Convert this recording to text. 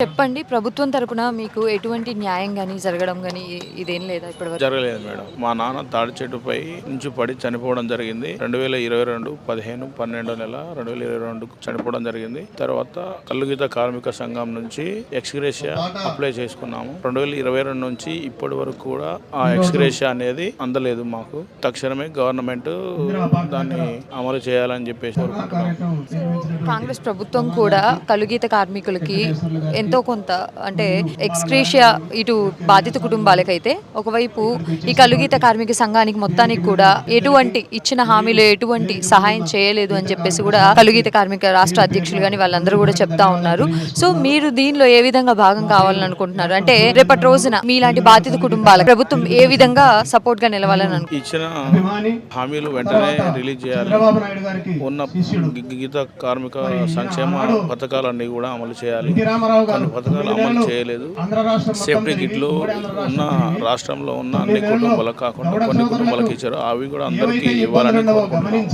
చెప్పండి. ప్రభుత్వం తరపున మీకు ఎటువంటి న్యాయం గాని, జరగడం గాని ఇదేం లేదా ఇప్పటివరకు? జరగలేదు మేడం. మా నాన్న తాడి చెట్టుపై నుంచి పడి చనిపోవడం జరిగింది. 2022 15/12 నెల 2022 చనిపోవడం జరిగింది. తర్వాత కల్లుగీత కార్మిక సంఘం నుంచి ఎక్స్‌గ్రేషియా అప్లై చేసుకున్నాము. 2022 నుంచి ఇప్పటి వరకు కూడా ఆ ఎక్స్‌గ్రేషియా అనేది అందలేదు మాకు. తక్షణమే గవర్నమెంట్ దాన్ని అమలు చేయాలని చెప్పేసి కోరుకుంటున్నాము. కాంగ్రెస్ ప్రభుత్వం కూడా కలుగీత కార్మికులకి ఎంతో కొంత అంటే ఎక్స్‌గ్రేషియా ఇటు బాధిత కుటుంబాలకైతే ఒకవైపు ఈ కలుగీత కార్మిక సంఘానికి మొత్తానికి కూడా ఎటువంటి ఇచ్చిన హామీలు ఎటువంటి సహాయం చేయలేదు అని చెప్పేసి కూడా కలుగీత కార్మిక రాష్ట్ర అధ్యక్షులు కానీ వాళ్ళందరూ కూడా చెప్తా ఉన్నారు. సో మీరు దీనిలో ఏ విధంగా భాగం కావాలని అనుకుంటున్నారు? అంటే రేపటి రోజున మీలాంటి బాధిత కుటుంబాలకు ప్రభుత్వం ఏ విధంగా సపోర్ట్ గా నిలవాలని అనుకుంటున్నారు? ఇచ్చిన హామీలు వెంటనే రిలీజ్ చేయాలి. ఉన్న గీత కార్మిక సంక్షేమ పథకాలన్నీ కూడా అమలు చేయాలి. కొన్ని పథకాలు అమలు చేయలేదు. సేఫ్టీ కిట్లు ఉన్న రాష్ట్రంలో ఉన్న అన్ని కుటుంబాలకు కాకుండా కొన్ని కుటుంబాలకు ఇచ్చారు. అవి కూడా అందరికీ ఇవ్వాలని కోరుకుంటున్నాం.